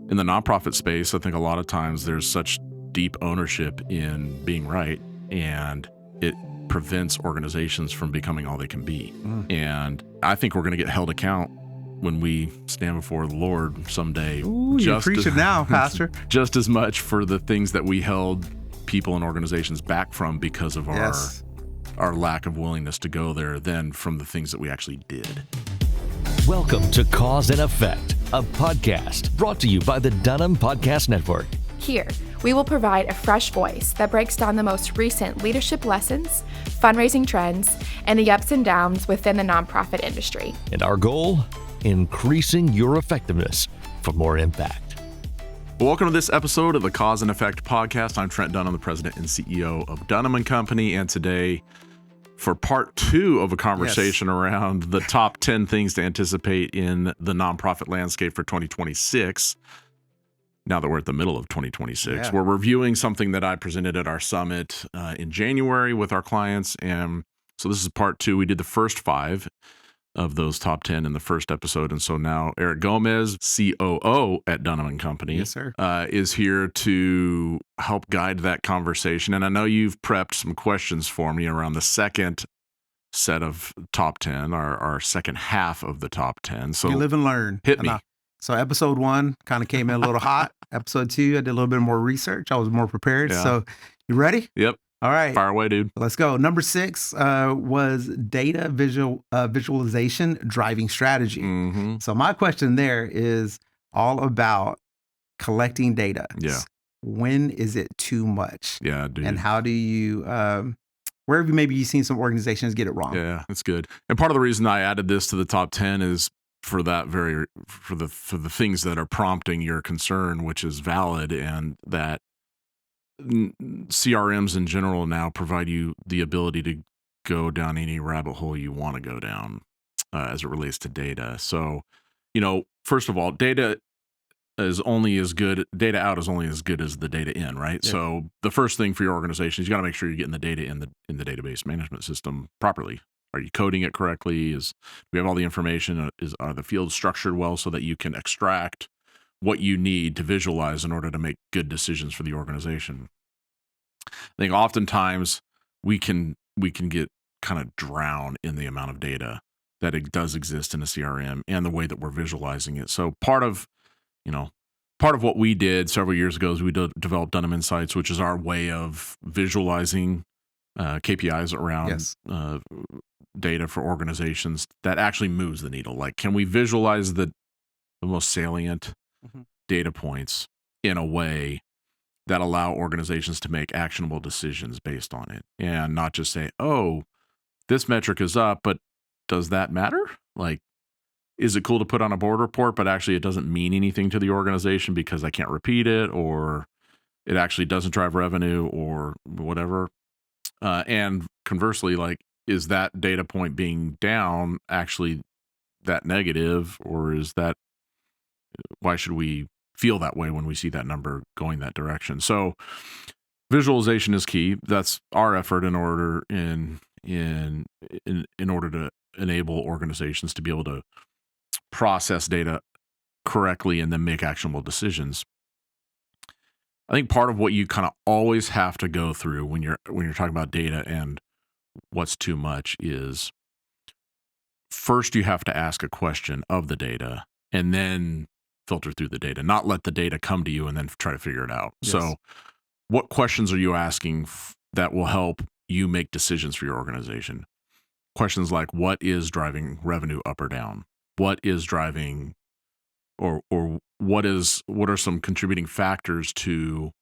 in the nonprofit space, I think a lot of times there's such deep ownership in being right, and it prevents organizations from becoming all they can be. And I think we're going to get held account when we stand before the Lord someday. Ooh, you're preaching now, Pastor. Just as much for the things that we held people and organizations back from because of our lack of willingness to go there than from the things that we actually did. Welcome to Cause and Effect, a podcast brought to you by the Dunham Podcast Network. Here, we will provide a fresh voice that breaks down the most recent leadership lessons, fundraising trends, and the ups and downs within the nonprofit industry. And our goal? Increasing your effectiveness for more impact. Welcome to this episode of the Cause and Effect Podcast. I'm Trent Dunham, the president and CEO of Dunham+Company, and today, for part two of a conversation around the top 10 things to anticipate in the nonprofit landscape for 2026. Now that we're at the middle of 2026, we're reviewing something that I presented at our summit in January with our clients. And so this is part two. We did the first 5 of those top 10 in the first episode. And so now Eric Gomez, COO at Dunham+Company, is here to help guide that conversation. And I know you've prepped some questions for me around the second set of top 10, our second half of the top 10. So you live and learn. Hit me. So episode 1 kind of came in a little hot. Episode 2, I did a little bit more research. I was more prepared. Yeah. So you ready? Yep. All right. Fire away, dude. Let's go. Number 6 was data visualization driving strategy. Mm-hmm. So my question there is all about collecting data. Yeah. When is it too much? Yeah, dude. And how do you, where have you maybe you've seen some organizations get it wrong? Yeah, that's good. And part of the reason I added this to the top 10 is for the things that are prompting your concern, which is valid, and that CRMs in general now provide you the ability to go down any rabbit hole you want to go down as it relates to data. So, first of all, data out is only as good as the data in, right? Yeah. So the first thing for your organization is you got to make sure you're getting the data in the database management system properly. Are you coding it correctly? Do we have all the information? Are the fields structured well so that you can extract what you need to visualize in order to make good decisions for the organization? I think oftentimes we can get kind of drowned in the amount of data that it does exist in a CRM and the way that we're visualizing it. So part of what we did several years ago is we developed Dunham Insights, which is our way of visualizing KPIs around data for organizations that actually moves the needle. Like, can we visualize the most salient data points in a way that allow organizations to make actionable decisions based on it, and not just say, oh, this metric is up, but does that matter? Like, is it cool to put on a board report, but actually it doesn't mean anything to the organization because I can't repeat it, or it actually doesn't drive revenue or whatever. And conversely, like, is that data point being down actually that negative, or why should we feel that way when we see that number going that direction? So visualization is key. That's our effort in order to enable organizations to be able to process data correctly and then make actionable decisions. I think part of what you kind of always have to go through when you're talking about data and what's too much is, first you have to ask a question of the data and then filter through the data, not let the data come to you and then try to figure it out. Yes. So what questions are you asking that will help you make decisions for your organization? Questions like, what is driving revenue up or down? What is driving, or what are some contributing factors to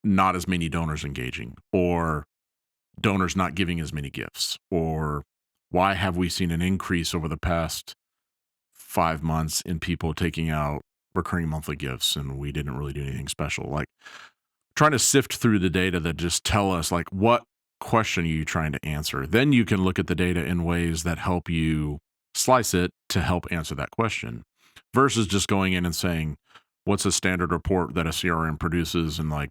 not as many donors engaging, or donors not giving as many gifts? Or why have we seen an increase over the past 5 months in people taking out recurring monthly gifts and we didn't really do anything special? Like, trying to sift through the data that just tell us, like, what question are you trying to answer? Then you can look at the data in ways that help you slice it to help answer that question, versus just going in and saying, what's a standard report that a CRM produces, and like,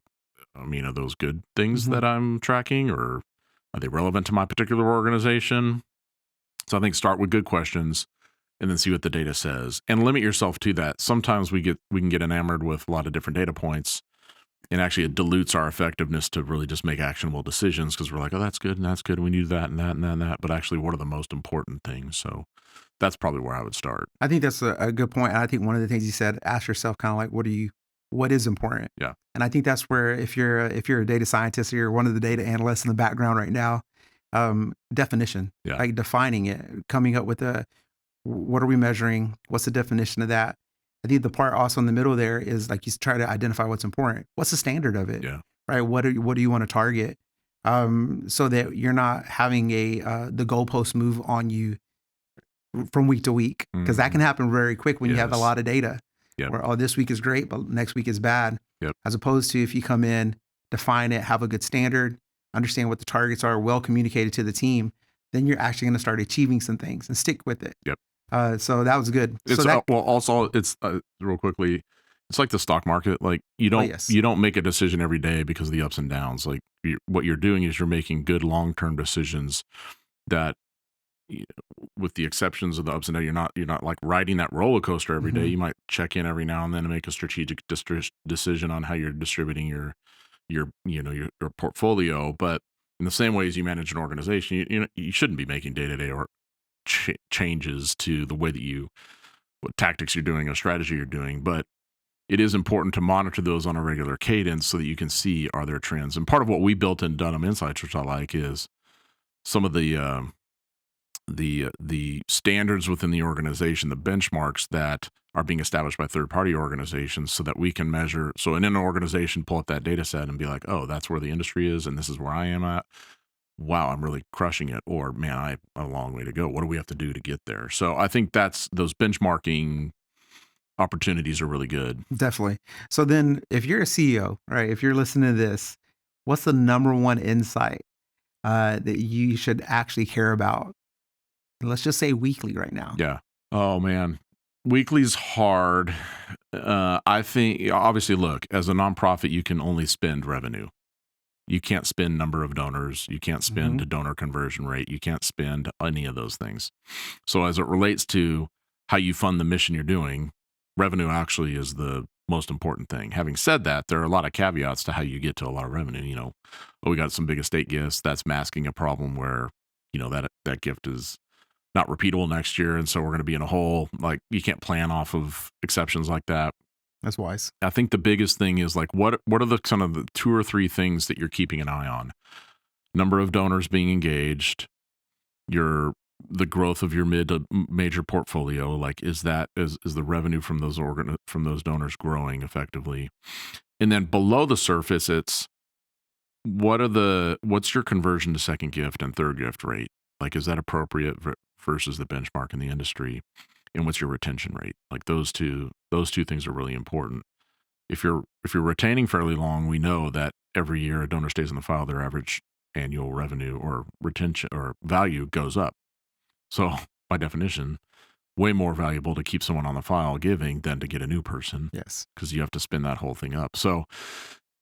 are those good things that I'm tracking, or are they relevant to my particular organization? So I think start with good questions, and then see what the data says, and limit yourself to that. Sometimes we can get enamored with a lot of different data points, and actually it dilutes our effectiveness to really just make actionable decisions, because we're like, oh, that's good and that's good, and we do that and that and that and that. But actually, what are the most important things? So that's probably where I would start. I think that's a good point. And I think one of the things you said, ask yourself kind of like, what is important? Yeah. And I think that's where, if you're a data scientist or you're one of the data analysts in the background right now, definition, like defining it, coming up with what are we measuring? What's the definition of that? I think the part also in the middle there is like you try to identify what's important. What's the standard of it? Yeah. Right. What do you want to target? So that you're not having the goalpost move on you from week to week, because that can happen very quick when you have a lot of data. Yep. Where, oh, this week is great, but next week is bad. Yep. As opposed to if you come in, define it, have a good standard, understand what the targets are, well communicated to the team, then you're actually going to start achieving some things and stick with it. Yep. So that was good. It's so also it's real quickly, it's like the stock market. Like you don't make a decision every day because of the ups and downs. Like what you're doing is you're making good long-term decisions that, with the exceptions of the ups and downs, you're not like riding that roller coaster every day. You might check in every now and then and make a strategic decision on how you're distributing your portfolio. But in the same way as you manage an organization, you shouldn't be making day-to-day or changes to the way that what tactics you're doing or strategy you're doing. But it is important to monitor those on a regular cadence so that you can see, are there trends. And part of what we built in Dunham Insights, which I like, is some of the standards within the organization, the benchmarks that are being established by third-party organizations, so that we can measure. So in an organization, pull up that data set and be like, oh, that's where the industry is, and this is where I am at. Wow, I'm really crushing it. Or, man, I have a long way to go. What do we have to do to get there? So I think those benchmarking opportunities are really good. Definitely. So then if you're a CEO, right, if you're listening to this, what's the number one insight that you should actually care about? Let's just say weekly right now. Yeah. Oh, man. Weekly's hard. I think, obviously, look, as a nonprofit, you can only spend revenue. You can't spend number of donors. You can't spend a donor conversion rate. You can't spend any of those things. So as it relates to how you fund the mission you're doing, revenue actually is the most important thing. Having said that, there are a lot of caveats to how you get to a lot of revenue. We got some big estate gifts. That's masking a problem where, that gift is not repeatable next year. And so we're going to be in a hole. Like, you can't plan off of exceptions like that. That's wise. I think the biggest thing is like, what are the kind of the 2 or 3 things that you're keeping an eye on? Number of donors being engaged, the growth of your mid to major portfolio. Like, is the revenue from those donors growing effectively? And then below the surface, it's what's your conversion to second gift and third gift rate? Like, is that appropriate versus the benchmark in the industry? And what's your retention rate? Like, those two things are really important. If you're retaining fairly long, we know that every year a donor stays in the file, their average annual revenue or retention or value goes up. So by definition, way more valuable to keep someone on the file giving than to get a new person. Yes. Because you have to spin that whole thing up. So,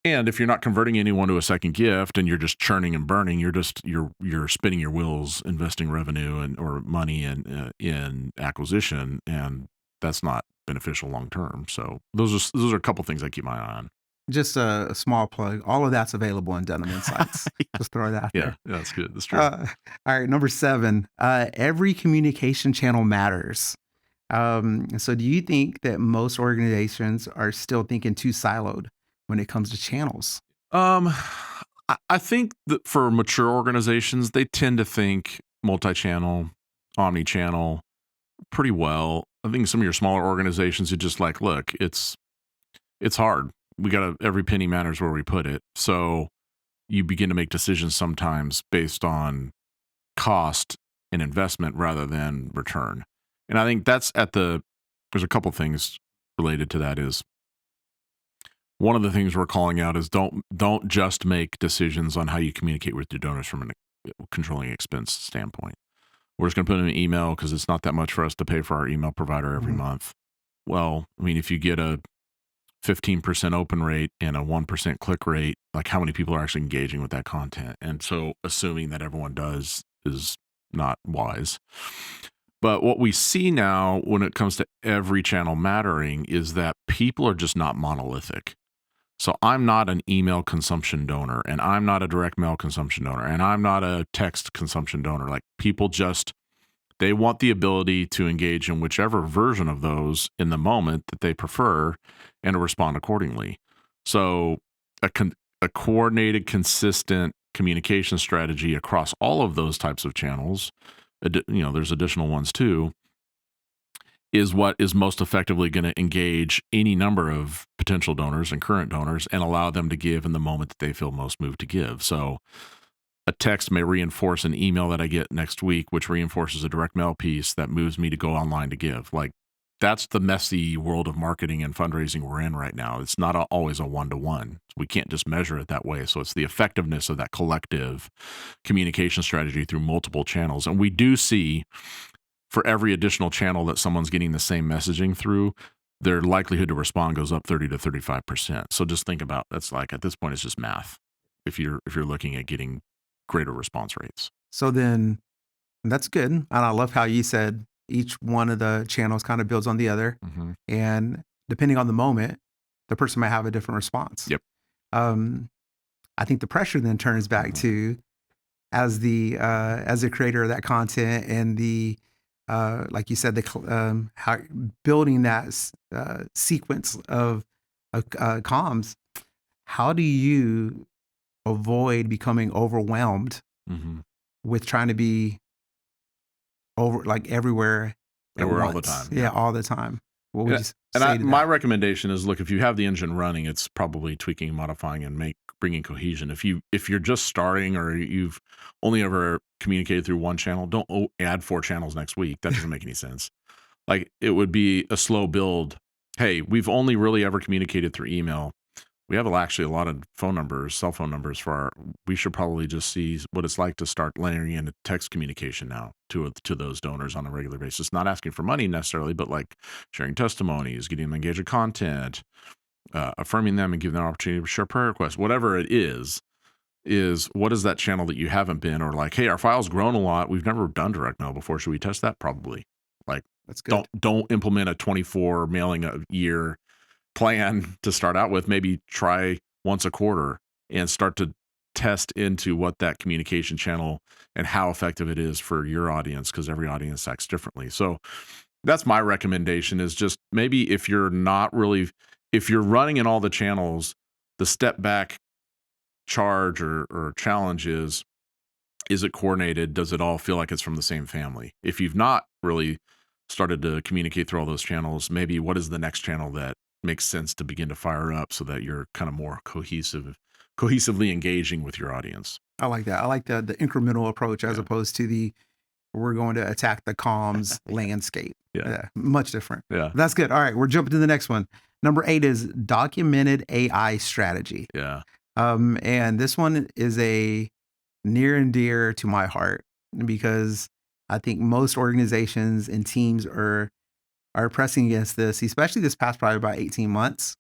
and if you're not converting anyone to a second gift and you're just churning and burning, you're spinning your wheels, investing revenue or money in acquisition, and that's not beneficial long term. So those are a couple things I keep my eye on. Just a small plug. All of that's available in Dunham Insights. Just throw that out there. Yeah, that's good. That's true. All right, number 7. Every communication channel matters. So do you think that most organizations are still thinking too siloed when it comes to channels? I think that for mature organizations, they tend to think multi-channel, omni-channel pretty well. I think some of your smaller organizations are just like, look, it's hard. Every penny matters where we put it. So you begin to make decisions sometimes based on cost and investment rather than return. And I think there's a couple things related to that. Is one of the things we're calling out is don't just make decisions on how you communicate with your donors from a controlling expense standpoint. We're just going to put in an email because it's not that much for us to pay for our email provider every month. Well, I mean, if you get a 15% open rate and a 1% click rate, like, how many people are actually engaging with that content? And so assuming that everyone does is not wise. But what we see now when it comes to every channel mattering is that people are just not monolithic. So I'm not an email consumption donor, and I'm not a direct mail consumption donor, and I'm not a text consumption donor. Like, people just, they want the ability to engage in whichever version of those in the moment that they prefer and to respond accordingly. So a coordinated, consistent communication strategy across all of those types of channels, there's additional ones too, is what is most effectively going to engage any number of potential donors and current donors and allow them to give in the moment that they feel most moved to give. So a text may reinforce an email that I get next week, which reinforces a direct mail piece that moves me to go online to give. Like, that's the messy world of marketing and fundraising we're in right now. It's not always a one-to-one. We can't just measure it that way. So it's the effectiveness of that collective communication strategy through multiple channels. And we do see, for every additional channel that someone's getting the same messaging through, their likelihood to respond goes up 30 to 35%. So just think about, that's like, at this point, it's just math if you're looking at getting greater response rates. So then that's good. And I love how you said each one of the channels kind of builds on the other. Mm-hmm. And depending on the moment, the person might have a different response. Yep. I think the pressure then turns back to, as the creator of that content and the like you said, how building that sequence of comms. How do you avoid becoming overwhelmed with trying to be over, like, everywhere all the time? Yeah, all the time. What would you say to that? My recommendation is, look, if you have the engine running, it's probably tweaking, modifying, and bringing cohesion. If you're just starting, or you've only ever communicated through one channel, don't add 4 channels next week. That doesn't make any sense. Like, it would be a slow build. Hey, we've only really ever communicated through email. We have actually a lot of cell phone numbers we should probably just see what it's like to start layering in a text communication now to those donors on a regular basis. Not asking for money necessarily, but like sharing testimonies, getting them engaged with content, affirming them and giving them an opportunity to share prayer requests. Whatever it is what is that channel that you haven't been, or like, hey, our file's grown a lot. We've never done direct mail before. Should we test that? Probably. Like, that's good. Don't implement a 24 mailing a year plan to start out with. Maybe try once a quarter and start to test into what that communication channel and how effective it is for your audience, because every audience acts differently. So that's my recommendation, is just maybe if you're running in all the channels, the step back charge or challenge is it coordinated? Does it all feel like it's from the same family? If you've not really started to communicate through all those channels, maybe what is the next channel that makes sense to begin to fire up so that you're kind of more cohesively engaging with your audience. I like that. I like the incremental approach as opposed to we're going to attack the comms landscape. Yeah. Much different. Yeah. That's good. All right. We're jumping to the next one. Number 8 is documented AI strategy. Yeah. And this one is a near and dear to my heart, because I think most organizations and teams are pressing against this, especially this past probably about 18 months,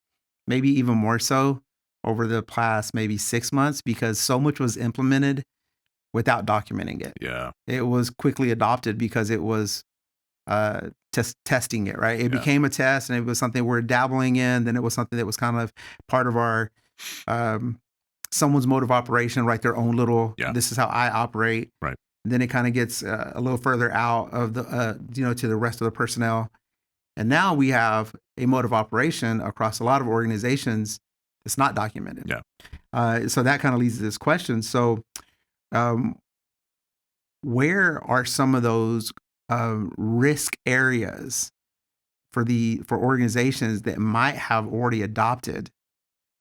maybe even more so over the past maybe 6 months, because so much was implemented without documenting it. Yeah. It was quickly adopted because it was testing it, right? It became a test, and it was something we're dabbling in. Then it was something that was kind of part of our someone's mode of operation, right? Their own little, this is how I operate. Right. And then it kind of gets a little further out of the, to the rest of the personnel. And now we have a mode of operation across a lot of organizations that's not documented. Yeah. So that kind of leads to this question. So where are some of those risk areas for organizations that might have already adopted,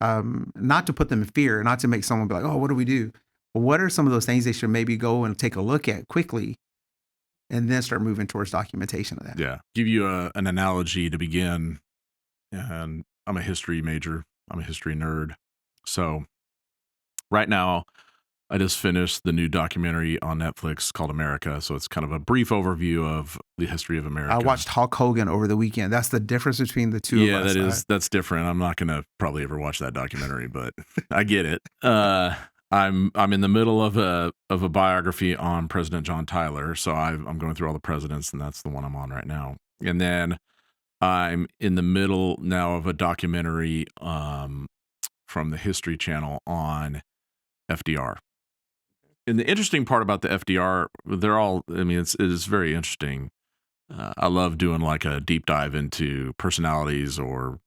not to put them in fear, not to make someone be like, oh, what do we do? But what are some of those things they should maybe go and take a look at quickly, and then start moving towards documentation of that? Yeah. Give you an analogy to begin. And I'm a history major. I'm a history nerd. So right now, I just finished the new documentary on Netflix called America. So it's kind of a brief overview of the history of America. I watched Hulk Hogan over the weekend. That's the difference between the two of us. Yeah, that's different. I'm not going to probably ever watch that documentary, but I get it. I'm in the middle of a biography on President John Tyler, so I'm going through all the presidents, and that's the one I'm on right now. And then I'm in the middle now of a documentary from the History Channel on FDR. And the interesting part about the FDR, it is very interesting. I love doing like a deep dive into personalities or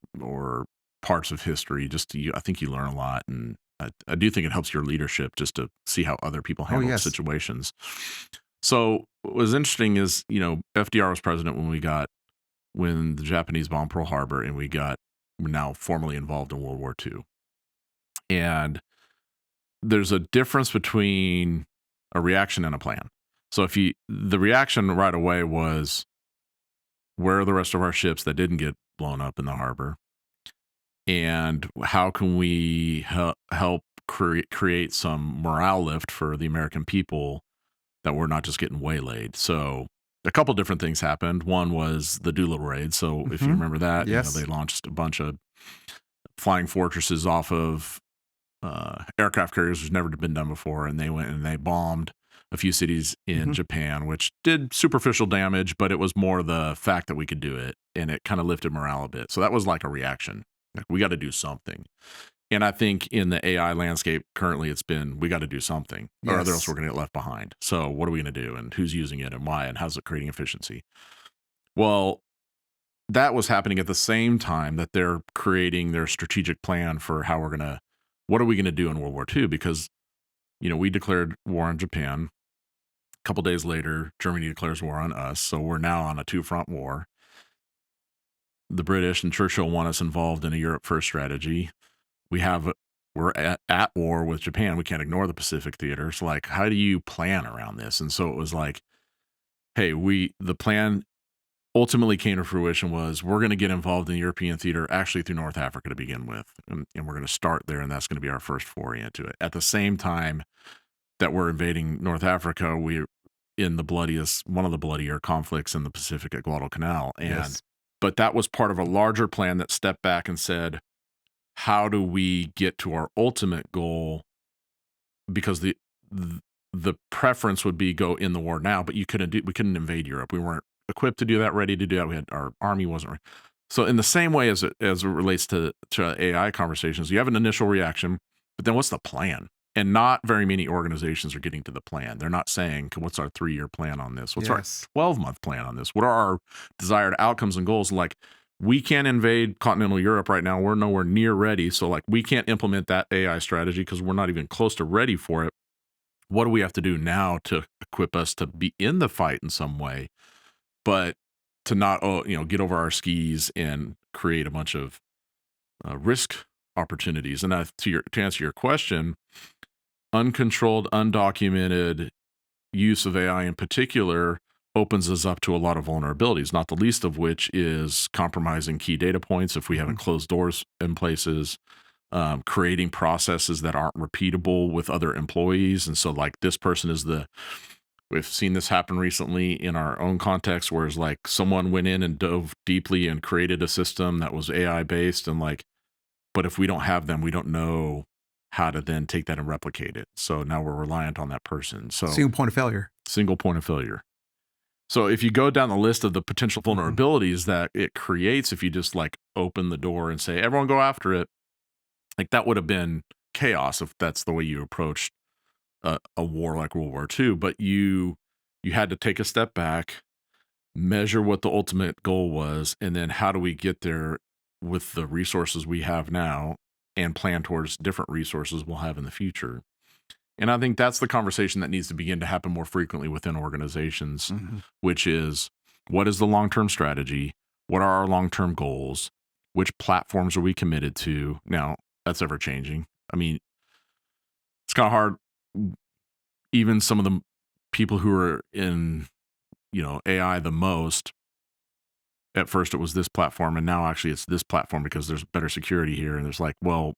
parts of history. I think you learn a lot, and I do think it helps your leadership just to see how other people handle situations. So what was interesting is, FDR was president when the Japanese bombed Pearl Harbor, and we're now formally involved in World War II. And there's a difference between a reaction and a plan. So the reaction right away was, where are the rest of our ships that didn't get blown up in the harbor? And how can we help create some morale lift for the American people that we're not just getting waylaid? So a couple different things happened. One was the Doolittle raid. So if you remember that, they launched a bunch of flying fortresses off of aircraft carriers, which has never been done before. And they went and they bombed a few cities in Japan, which did superficial damage, but it was more the fact that we could do it. And it kind of lifted morale a bit. So that was like a reaction. Like, we got to do something. And I think in the AI landscape currently, it's been, we got to do something, or else we're going to get left behind. So what are we going to do, and who's using it, and why, and how's it creating efficiency? Well, that was happening at the same time that they're creating their strategic plan for what are we going to do in World War II? Because, we declared war on Japan. A couple days later, Germany declares war on us. So we're now on a two-front war. The British and Churchill want us involved in a Europe First strategy. We're at war with Japan. We can't ignore the Pacific theater. So, like, how do you plan around this? And so it was like, hey, the plan ultimately came to fruition was, we're going to get involved in the European theater actually through North Africa to begin with. And we're going to start there, and that's going to be our first foray into it. At the same time that we're invading North Africa, we're in one of the bloodier conflicts in the Pacific at Guadalcanal. But that was part of a larger plan that stepped back and said, how do we get to our ultimate goal? Because the preference would be go in the war now, but we couldn't invade Europe. We weren't equipped to do that, ready to do that. Our army wasn't ready. So in the same way as it relates to AI conversations, you have an initial reaction, but then what's the plan? And not very many organizations are getting to the plan. They're not saying, what's our 3-year plan on this? What's our 12-month plan on this? What are our desired outcomes and goals? Like, we can't invade continental Europe right now. We're nowhere near ready. So, like, we can't implement that AI strategy because we're not even close to ready for it. What do we have to do now to equip us to be in the fight in some way, but to not, get over our skis and create a bunch of risk opportunities? And to answer your question, uncontrolled, undocumented use of AI in particular opens us up to a lot of vulnerabilities, not the least of which is compromising key data points if we haven't closed doors in places, creating processes that aren't repeatable with other employees. And so, like, this person we've seen this happen recently in our own context, where it's like someone went in and dove deeply and created a system that was AI based, and but if we don't have them, we don't know how to then take that and replicate it. So now we're reliant on that person. So single point of failure. So if you go down the list of the potential vulnerabilities that it creates, if you just open the door and say, everyone go after it, that would have been chaos if that's the way you approached a war like World War II. But you had to take a step back, measure what the ultimate goal was, and then how do we get there with the resources we have now, and plan towards different resources we'll have in the future. And I think that's the conversation that needs to begin to happen more frequently within organizations, which is, what is the long-term strategy? What are our long-term goals? Which platforms are we committed to? Now, that's ever changing. I mean, it's kind of hard. Even some of the people who are in, AI the most, at first it was this platform, and now actually it's this platform because there's better security here. And there's well,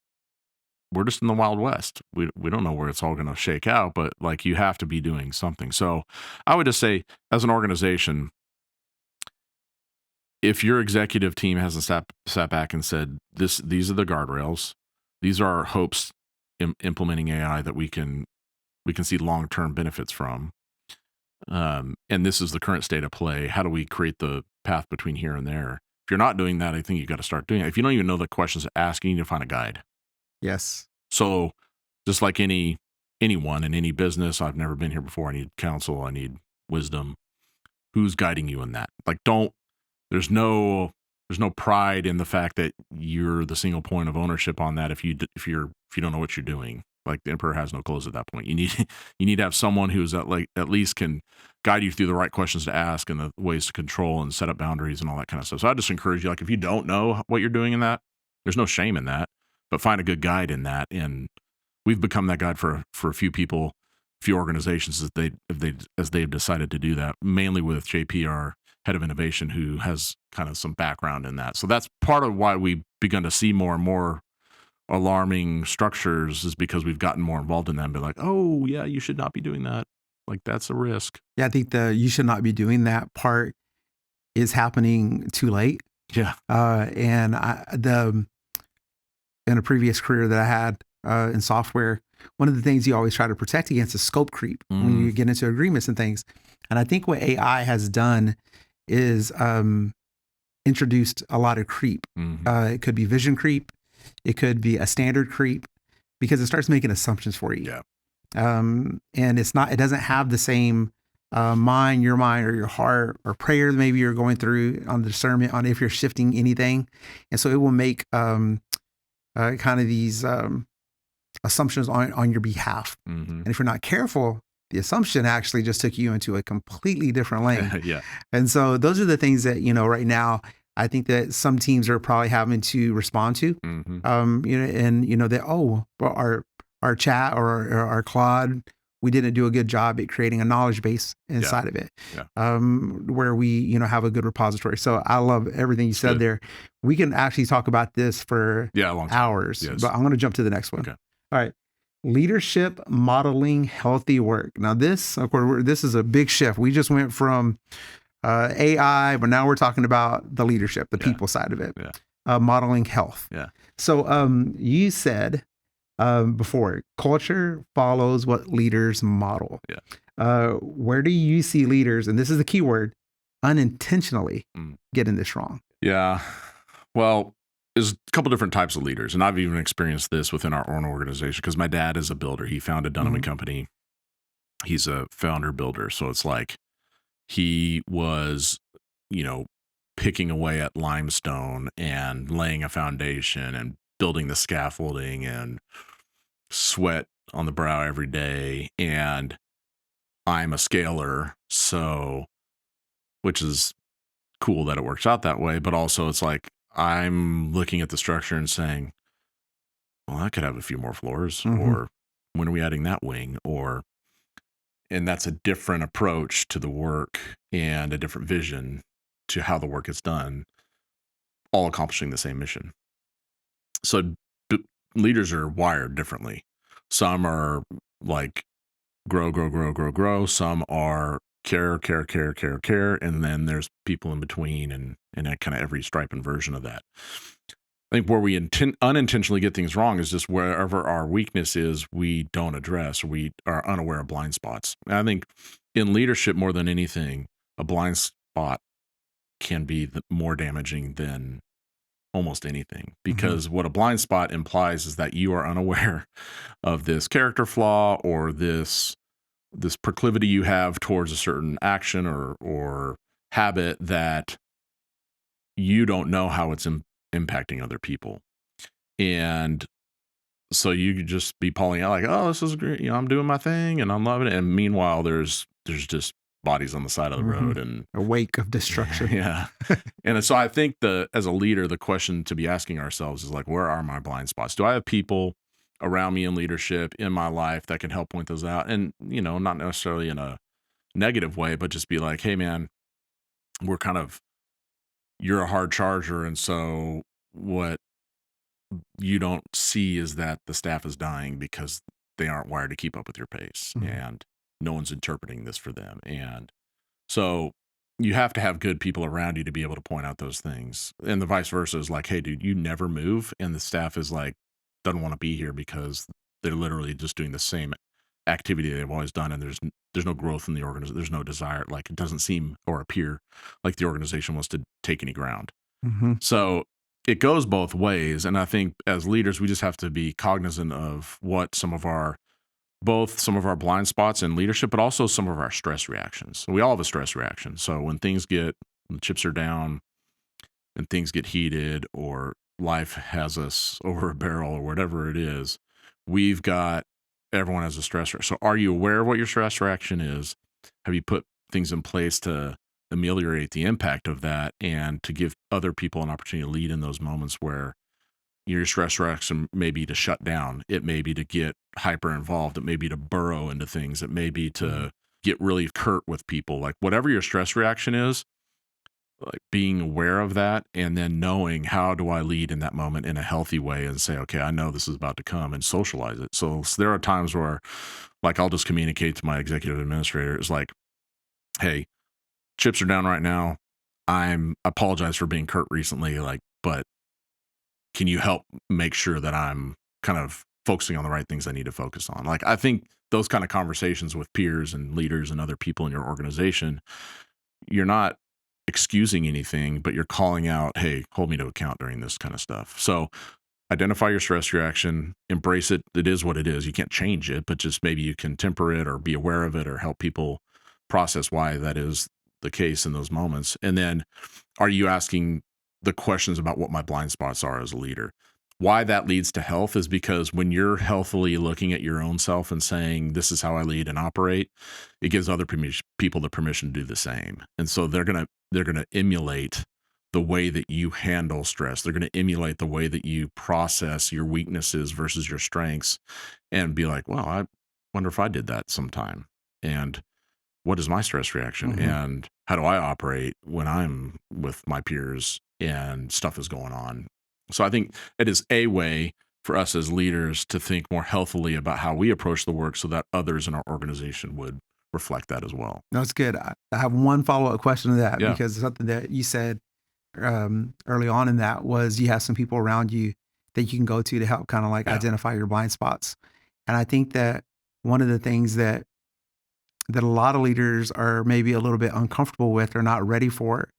we're just in the Wild West. We don't know where it's all going to shake out, but you have to be doing something. So I would just say, as an organization, if your executive team hasn't sat back and said, these are the guardrails, these are our hopes implementing AI that we can see long-term benefits from. And this is the current state of play. How do we create the path between here and there? If you're not doing that, I think you got to start doing it. If you don't even know the questions to ask, you need to find a guide. Yes. So just like anyone in any business, I've never been here before. I need counsel. I need wisdom. Who's guiding you in that? Like, there's no pride in the fact that you're the single point of ownership on that. If you don't know what you're doing, like the emperor has no clothes at that point. You need to have someone who's at least can guide you through the right questions to ask and the ways to control and set up boundaries and all that kind of stuff. So I just encourage you, like, if you don't know what you're doing in that, there's no shame in that, but find a good guide in that. And we've become that guide for a few people, few organizations as they've decided to do that, mainly with JP, our head of innovation, who has kind of some background in that. So that's part of why we've begun to see more and more alarming structures, is because we've gotten more involved in them and be like, oh yeah, you should not be doing that. Like, that's a risk. Yeah, I think you should not be doing that part is happening too late. Yeah. And in a previous career that I had in software, one of the things you always try to protect against is scope creep when you get into agreements and things. And I think what AI has done is introduced a lot of creep. It could be vision creep. It could be a standard creep, because it starts making assumptions for you. Yeah. And it doesn't have the same your mind or your heart or prayer maybe you're going through on the discernment on if you're shifting anything. And so it will make kind of these assumptions on your behalf. And if you're not careful, the assumption actually just took you into a completely different lane. Yeah. And so those are the things that, right now, I think that some teams are probably having to respond to, that, well, our chat or our Claude, we didn't do a good job at creating a knowledge base inside of it, where we, have a good repository. So I love everything you said there. We can actually talk about this for hours, but I'm going to jump to the next one. Okay. All right. Leadership modeling healthy work. Now this, of course, this is a big shift. We just went from AI, but now we're talking about the leadership, the people side of it, modeling health. Yeah. So you said before, culture follows what leaders model. Yeah. Where do you see leaders, and this is the key word, unintentionally getting this wrong? Yeah. Well, there's a couple different types of leaders, and I've even experienced this within our own organization, because my dad is a builder. He founded Dunham+Company. He's a founder builder. So it's like he was, picking away at limestone and laying a foundation and building the scaffolding and sweat on the brow every day. And I'm a scaler, so, which is cool that it works out that way. But also it's like, I'm looking at the structure and saying, well, I could have a few more floors, or when are we adding that wing? And that's a different approach to the work and a different vision to how the work is done, all accomplishing the same mission. So leaders are wired differently. Some are like grow. Some are care. And then there's people in between and kind of every stripe and version of that. I think where we unintentionally get things wrong is just wherever our weakness is, we don't address, or we are unaware of blind spots. And I think in leadership, more than anything, a blind spot can be more damaging than almost anything, because what a blind spot implies is that you are unaware of this character flaw or this proclivity you have towards a certain action or habit that you don't know how it's impacting other people. And so you could just be pulling out like, oh, this is great, I'm doing my thing and I'm loving it. And meanwhile, there's just bodies on the side of the road and a wake of destruction. Yeah. And so I think as a leader, the question to be asking ourselves is like, where are my blind spots? Do I have people around me in leadership in my life that can help point those out? And, not necessarily in a negative way, but just be like, hey man, you're a hard charger. And so what you don't see is that the staff is dying because they aren't wired to keep up with your pace and no one's interpreting this for them. And so you have to have good people around you to be able to point out those things. And the vice versa is like, hey dude, you never move. And the staff is like, doesn't want to be here because they're literally just doing the same activity they've always done, and there's no growth in the organization. There's no desire. Like, it doesn't seem or appear like the organization wants to take any ground. Mm-hmm. So it goes both ways, and I think as leaders, we just have to be cognizant of what some of our blind spots in leadership, but also some of our stress reactions. So we all have a stress reaction. So when the chips are down, and things get heated, or life has us over a barrel, or whatever it is, everyone has a stress reaction. So are you aware of what your stress reaction is? Have you put things in place to ameliorate the impact of that, and to give other people an opportunity to lead in those moments where your stress reaction may be to shut down, it may be to get hyper involved, it may be to burrow into things, it may be to get really curt with people, like whatever your stress reaction is, like being aware of that, and then knowing, how do I lead in that moment in a healthy way, and say, okay, I know this is about to come, and socialize it. So there are times where, like, I'll just communicate to my executive administrator, it's like, hey, chips are down right now. I apologize for being curt recently, but can you help make sure that I'm kind of focusing on the right things I need to focus on? Like, I think those kind of conversations with peers and leaders and other people in your organization, you're not excusing anything, but you're calling out, hey, hold me to account during this kind of stuff. So identify your stress reaction, embrace it. It is what it is. You can't change it, but just maybe you can temper it or be aware of it, or help people process why that is the case in those moments. And then, are you asking the questions about what my blind spots are as a leader? Why that leads to health is because when you're healthily looking at your own self and saying, this is how I lead and operate, it gives other people the permission to do the same. And so they're going to emulate the way that you handle stress. They're going to emulate the way that you process your weaknesses versus your strengths, and be like, well, I wonder if I did that sometime. And what is my stress reaction? Mm-hmm. And how do I operate when I'm with my peers and stuff is going on? So I think it is a way for us as leaders to think more healthily about how we approach the work, so that others in our organization would reflect that as well. That's good. I have one follow-up question to that, Yeah. because something that you said early on in that was, you have some people around you that you can go to help kind of like identify your blind spots. And I think that one of the things that a lot of leaders are maybe a little bit uncomfortable with, or not ready for,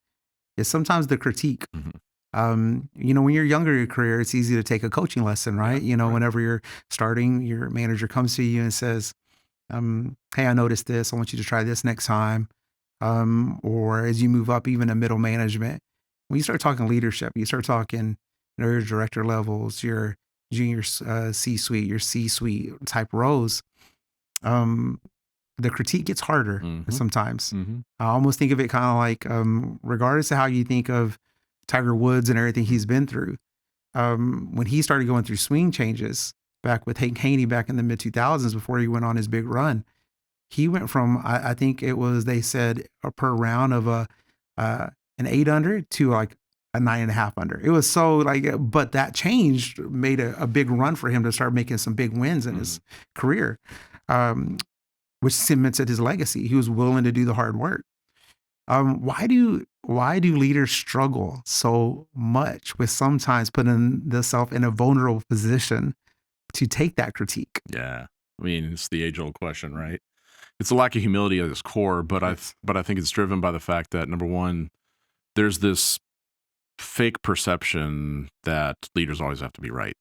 is sometimes the critique. Mm-hmm. When you're younger in your career, it's easy to take a coaching lesson, right? Whenever you're starting, your manager comes to you and says, hey, I noticed this. I want you to try this next time. Or as you move up, even in middle management, when you start talking leadership, you start talking, your director levels, your junior C-suite, your C-suite type roles, the critique gets harder sometimes. Mm-hmm. I almost think of it kind of like, regardless of how you think of Tiger Woods and everything he's been through, when he started going through swing changes back with Hank Haney back in the mid 2000s, before he went on his big run, he went from, I think it was, they said per round of an 8 under to like a 9.5 under. It was so like, but that changed, made a big run for him to start making some big wins in his career, which cemented his legacy. He was willing to do the hard work. Why do leaders struggle so much with sometimes putting themselves in a vulnerable position to take that critique? Yeah. I mean, it's the age-old question, right? It's a lack of humility at its core, but I think it's driven by the fact that, number one, there's this fake perception that leaders always have to be right.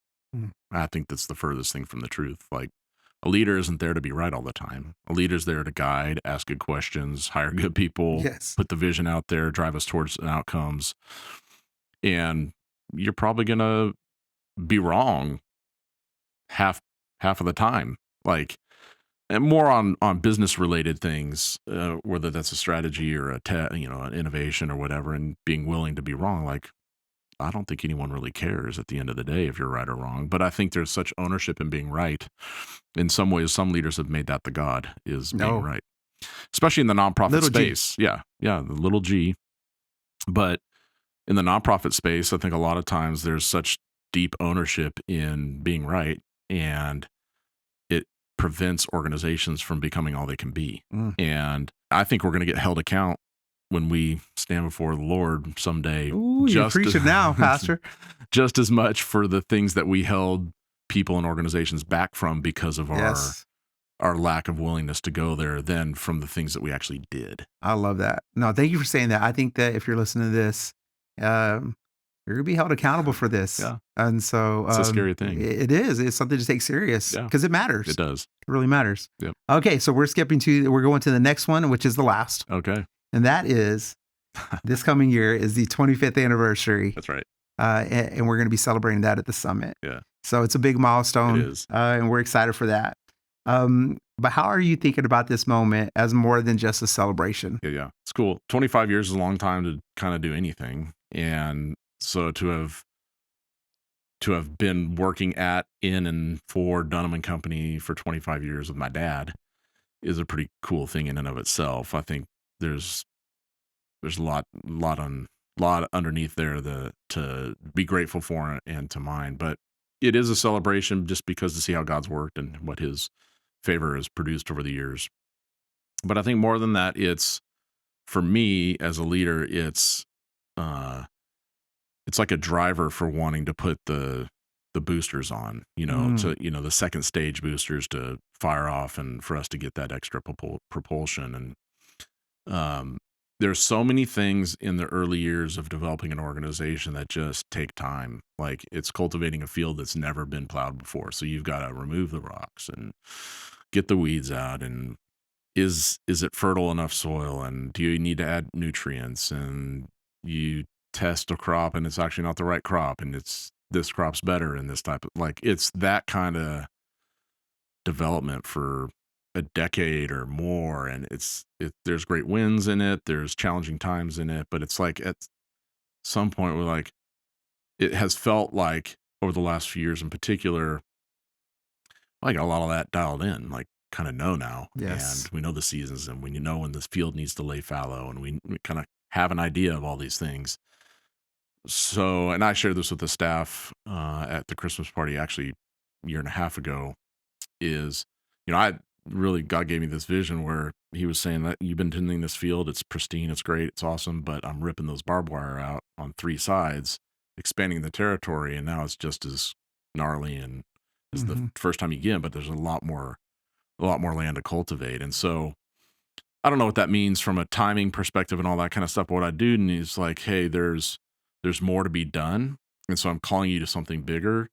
I think that's the furthest thing from the truth. Like, a leader isn't there to be right all the time. A leader's there to guide, ask good questions, hire good people, put the vision out there, drive us towards outcomes. And you're probably going to be wrong half of the time. Like, and more on business related things, whether that's a strategy or an innovation or whatever, and being willing to be wrong. Like, I don't think anyone really cares at the end of the day if you're right or wrong, but I think there's such ownership in being right. In some ways, some leaders have made that the God, is being right, especially in the nonprofit little space. G. Yeah, the little G. But in the nonprofit space, I think a lot of times there's such deep ownership in being right, and it prevents organizations from becoming all they can be. And I think we're going to get held account when we stand before the Lord someday. Ooh, you're preaching now, Pastor. Just as much for the things that we held people and organizations back from because of our lack of willingness to go there than from the things that we actually did. I love that. No, thank you for saying that. I think that if you're listening to this, you're going to be held accountable for this. Yeah. And so it's a scary thing. It is. It's something to take serious because it matters. It does. It really matters. Yep. Okay. So we're going to the next one, which is the last. Okay. And that is this coming year is the 25th anniversary. That's right. And we're going to be celebrating that at the summit. Yeah. So it's a big milestone. It is. And we're excited for that. But how are you thinking about this moment as more than just a celebration? Yeah. It's cool. 25 years is a long time to kind of do anything. And so to have been working at, in, and for Dunham+Company for 25 years with my dad is a pretty cool thing in and of itself. I think there's a lot underneath there to be grateful for and to mine. But it is a celebration just because to see how God's worked and what his favor has produced over the years. But I think more than that, it's, for me as a leader, it's like a driver for wanting to put the boosters on, to, the second stage boosters to fire off and for us to get that extra propulsion. And there's so many things in the early years of developing an organization that just take time. Like, it's cultivating a field that's never been plowed before. So you've got to remove the rocks and get the weeds out. And is it fertile enough soil? And do you need to add nutrients? And you test a crop and it's actually not the right crop. And this crop's better in this type of, it's that kind of development for a decade or more. And there's great wins in it. There's challenging times in it, but it's like at some point it has felt like over the last few years in particular, I got a lot of that dialed in, kind of know now. Yes. And we know the seasons, and we know when this field needs to lay fallow, and we kind of have an idea of all these things. So, and I shared this with the staff at the Christmas party actually a year and a half ago, is, God gave me this vision where he was saying that you've been tending this field. It's pristine. It's great. It's awesome. But I'm ripping those barbed wire out on 3 sides, expanding the territory. And now it's just as gnarly and as the first time you get in, but there's a lot more land to cultivate. And so I don't know what that means from a timing perspective and all that kind of stuff. But what I do is hey, there's more to be done. And so I'm calling you to something bigger.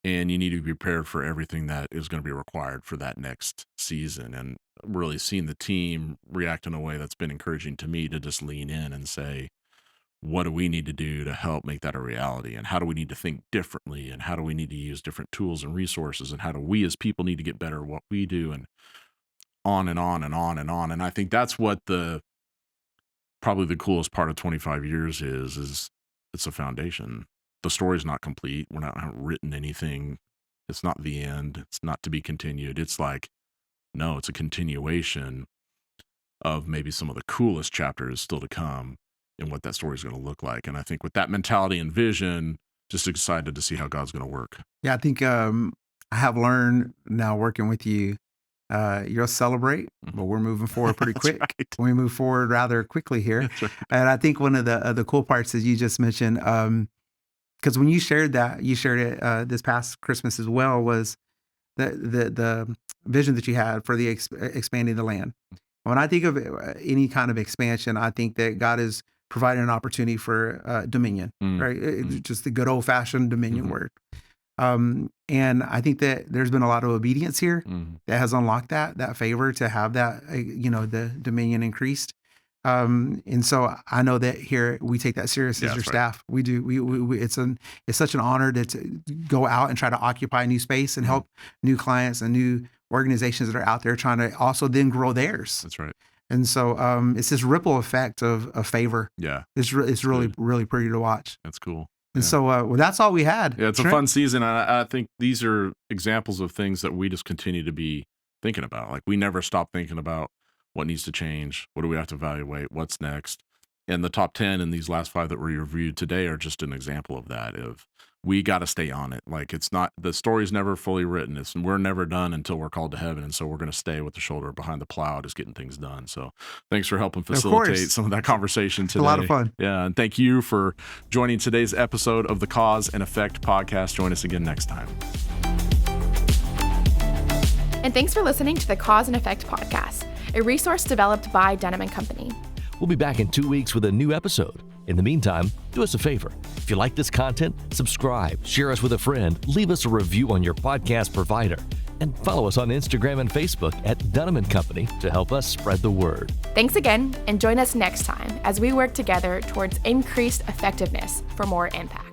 And you need to be prepared for everything that is going to be required for that next season. And really seeing the team react in a way that's been encouraging to me to just lean in and say, what do we need to do to help make that a reality? And how do we need to think differently? And how do we need to use different tools and resources? And how do we as people need to get better at what we do? And on and on and on and on. And I think that's what probably the coolest part of 25 years is it's a foundation. The story's not complete. We haven't written anything. It's not the end. It's not to be continued. It's no, it's a continuation of maybe some of the coolest chapters still to come and what that story is going to look like. And I think with that mentality and vision, just excited to see how God's going to work. Yeah, I think I have learned now working with you, you'll celebrate, but we're moving forward pretty quick. Right. We move forward rather quickly here. Right. And I think one of the cool parts that you just mentioned, because when you shared it this past Christmas as well, was the vision that you had for the expanding the land. When I think of any kind of expansion, I think that God is providing an opportunity for dominion, right? Just the good old fashioned dominion word. And I think that there's been a lot of obedience here that has unlocked that favor to have that, the dominion increased. And so I know that here we take that serious as your staff. We do. We it's such an honor to go out and try to occupy new space and help new clients and new organizations that are out there trying to also then grow theirs. That's right. And so it's this ripple effect of favor. Yeah, it's really pretty to watch. That's cool. And so that's all we had. Yeah, it's Trent? A fun season. I think these are examples of things that we just continue to be thinking about. We never stop thinking about what needs to change, what do we have to evaluate, what's next. And the top 10 and these last 5 that we reviewed today are just an example of that. We got to stay on it. It's not, the story's never fully written. We're never done until we're called to heaven. And so we're going to stay with the shoulder behind the plow, just getting things done. So thanks for helping facilitate some of that conversation today. It's a lot of fun. Yeah. And thank you for joining today's episode of the Cause and Effect Podcast. Join us again next time. And thanks for listening to the Cause and Effect Podcast, a resource developed by Dunham+Company. We'll be back in 2 weeks with a new episode. In the meantime, do us a favor. If you like this content, subscribe, share us with a friend, leave us a review on your podcast provider, and follow us on Instagram and Facebook at Dunham+Company to help us spread the word. Thanks again, and join us next time as we work together towards increased effectiveness for more impact.